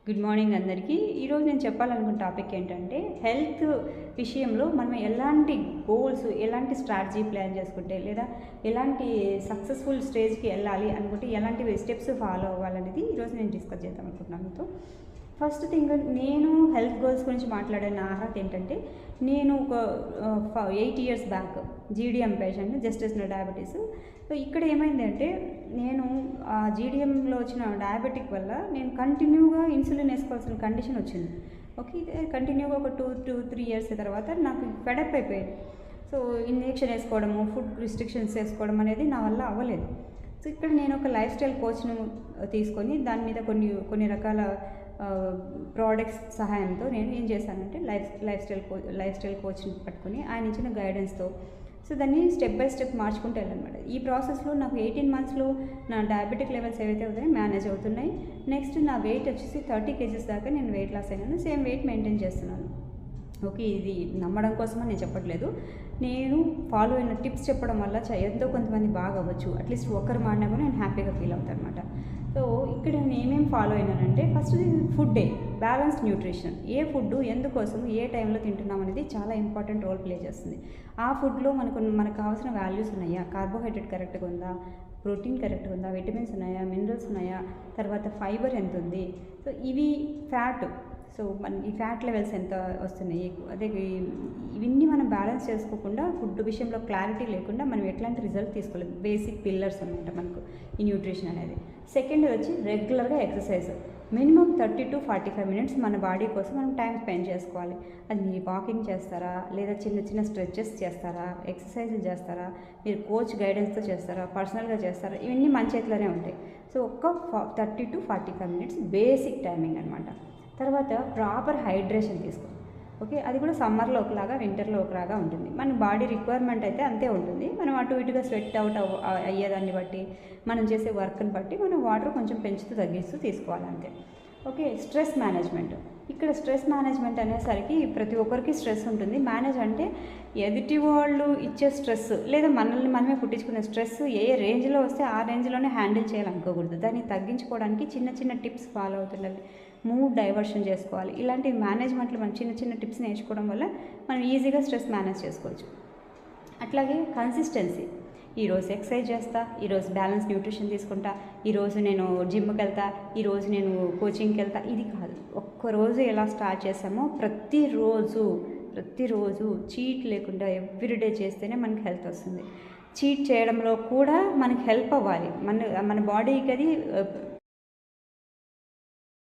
Good morning అందరికీ. ఈరోజు నేను చెప్పాలనుకున్న టాపిక్ ఏంటంటే హెల్త్ విషయంలో మనం ఎలాంటి గోల్స్, ఎలాంటి స్ట్రాటజీ ప్లాన్ చేసుకుంటే లేదా ఎలాంటి సక్సెస్ఫుల్ స్టేజ్కి వెళ్ళాలి అనుకుంటే ఎలాంటి స్టెప్స్ ఫాలో అవ్వాలనేది ఈరోజు నేను డిస్కస్ చేద్దాం అనుకుంటున్నాను మీతో. ఫస్ట్ థింగ్, నేను హెల్త్ గోల్స్ గురించి మాట్లాడే నా అర్హత ఏంటంటే, నేను ఒక 8 years back GDM patient, gestational diabetes. So ఇక్కడ ఏమైందంటే, నేను ఆ జీడిఎంలో వచ్చిన డయాబెటిక్ వల్ల నేను కంటిన్యూగా ఇన్సులిన్ వేసుకోవాల్సిన కండిషన్ వచ్చింది. ఓకే, కంటిన్యూగా ఒక 2-3 years తర్వాత నాకు ఫెడప్ అయిపోయింది. సో ఇంజెక్షన్ వేసుకోవడము, ఫుడ్ రిస్ట్రిక్షన్స్ వేసుకోవడం అనేది నా వల్ల అవ్వలేదు. సో ఇక్కడ నేను ఒక లైఫ్ స్టైల్ కోచ్ను తీసుకొని దాని మీద కొన్ని రకాల ప్రోడక్ట్స్ సహాయంతో నేను ఏం చేశానంటే లైఫ్ స్టైల్ కోచ్ని పట్టుకొని ఆయన ఇచ్చిన గైడెన్స్తో సో దాన్ని స్టెప్ బై స్టెప్ మార్చుకుంటూ వెళ్ళాలన్నమాట. ఈ ప్రాసెస్లో నాకు 18 monthsలో నా డయాబెటిక్ లెవెల్స్ ఏవైతే అవుతాయో మేనేజ్ అవుతున్నాయి. నెక్స్ట్ నా వెయిట్ వచ్చేసి 30 kgs దాకా నేను వెయిట్ లాస్ అయినాను. సేమ్ వెయిట్ మెయింటైన్ చేస్తున్నాను. ఓకే, ఇది నమ్మడం కోసమని నేను చెప్పట్లేదు. నేను ఫాలో అయిన టిప్స్ చెప్పడం వల్ల ఎంతో కొంతమంది బాగా అవ్వచ్చు. అట్లీస్ట్ ఒకరు మాడినా కూడా నేను హ్యాపీగా ఫీల్ అవుతాను అనమాట. సో ఇక్కడ నేను ఏమేమి ఫాలో అయినానంటే, ఫస్ట్ ఫుడ్డే, బ్యాలెన్స్డ్ న్యూట్రిషన్. ఏ ఫుడ్ ఎందుకోసం ఏ టైంలో తింటున్నాం అనేది చాలా ఇంపార్టెంట్ రోల్ ప్లే చేస్తుంది. ఆ ఫుడ్లో మనకు కావాల్సిన వాల్యూస్ ఉన్నాయా, కార్బోహైడ్రేట్ కరెక్ట్గా ఉందా, ప్రోటీన్ కరెక్ట్గా ఉందా, విటమిన్స్ ఉన్నాయా, మినరల్స్ ఉన్నాయా, తర్వాత ఫైబర్ ఎంత ఉంది, సో ఇవి ఫ్యాట్, సో మన ఈ ఫ్యాట్ లెవెల్స్ ఎంత వస్తున్నాయి, అదే ఇవన్నీ మనం బ్యాలెన్స్ చేసుకోకుండా ఫుడ్ విషయంలో క్లారిటీ లేకుండా మనం ఎట్లాంటి రిజల్ట్ తీసుకోలేదు. బేసిక్ పిల్లర్స్ అనమాట మనకు ఈ న్యూట్రిషన్ అనేది. సెకండ్ వచ్చి రెగ్యులర్గా ఎక్సర్సైజ్, మినిమం 30 to 45 minutes మన బాడీ కోసం మనం టైం స్పెండ్ చేసుకోవాలి. అది మీరు వాకింగ్ చేస్తారా, లేదా చిన్న చిన్న స్ట్రెచెస్ చేస్తారా, ఎక్సర్సైజులు చేస్తారా, మీరు కోచ్ గైడెన్స్తో చేస్తారా, పర్సనల్గా చేస్తారా, ఇవన్నీ మన చేతిలోనే ఉంటాయి. సో ఒక్క 30 to 45 minutes బేసిక్ టైమింగ్ అనమాట. తర్వాత ప్రాపర్ హైడ్రేషన్ తీసుకో. ఓకే, అది కూడా సమ్మర్లో ఒకలాగా, వింటర్లో ఒకలాగా ఉంటుంది. మన బాడీ రిక్వైర్మెంట్ అయితే అంతే ఉంటుంది. మనం అటు ఇటుగా స్వెట్ అవుట్ అయ్యేదాన్ని బట్టి, మనం చేసే వర్క్ని బట్టి మనం వాటర్ కొంచెం పెంచుతూ తగ్గిస్తూ తీసుకోవాలి అంతే. Okay, stress management. ఇక్కడ స్ట్రెస్ మేనేజ్మెంట్ అనేసరికి ప్రతి ఒక్కరికి స్ట్రెస్ ఉంటుంది. మేనేజ్ అంటే ఎదుటి వాళ్ళు ఇచ్చే స్ట్రెస్ లేదా మనల్ని మనమే పుట్టించుకునే స్ట్రెస్ ఏ రేంజ్లో వస్తే ఆ రేంజ్లోనే హ్యాండిల్ చేయాలనుకోకూడదు. దాన్ని తగ్గించుకోవడానికి చిన్న చిన్న టిప్స్ ఫాలో అవుతుండాలి. మూడ్ డైవర్షన్ చేసుకోవాలి. ఇలాంటి మేనేజ్మెంట్లో మనం చిన్న చిన్న టిప్స్ నేర్చుకోవడం వల్ల మనం ఈజీగా స్ట్రెస్ మేనేజ్ చేసుకోవచ్చు. అట్లాగే కన్సిస్టెన్సీ. ఈరోజు ఎక్సర్సైజ్ చేస్తా, ఈరోజు బ్యాలెన్స్ న్యూట్రిషన్ తీసుకుంటా, ఈరోజు నేను జిమ్కి వెళ్తా, ఈరోజు నేను కోచింగ్కి వెళ్తా, ఇది కాదు. ఒక్కరోజు ఎలా స్టార్ట్ చేసామో ప్రతిరోజు చీట్ లేకుండా ఎవ్రీడే చేస్తేనే మనకి హెల్త్ వస్తుంది. చీట్ చేయడంలో కూడా మనకి హెల్ప్ అవ్వాలి. మన బాడీకి అది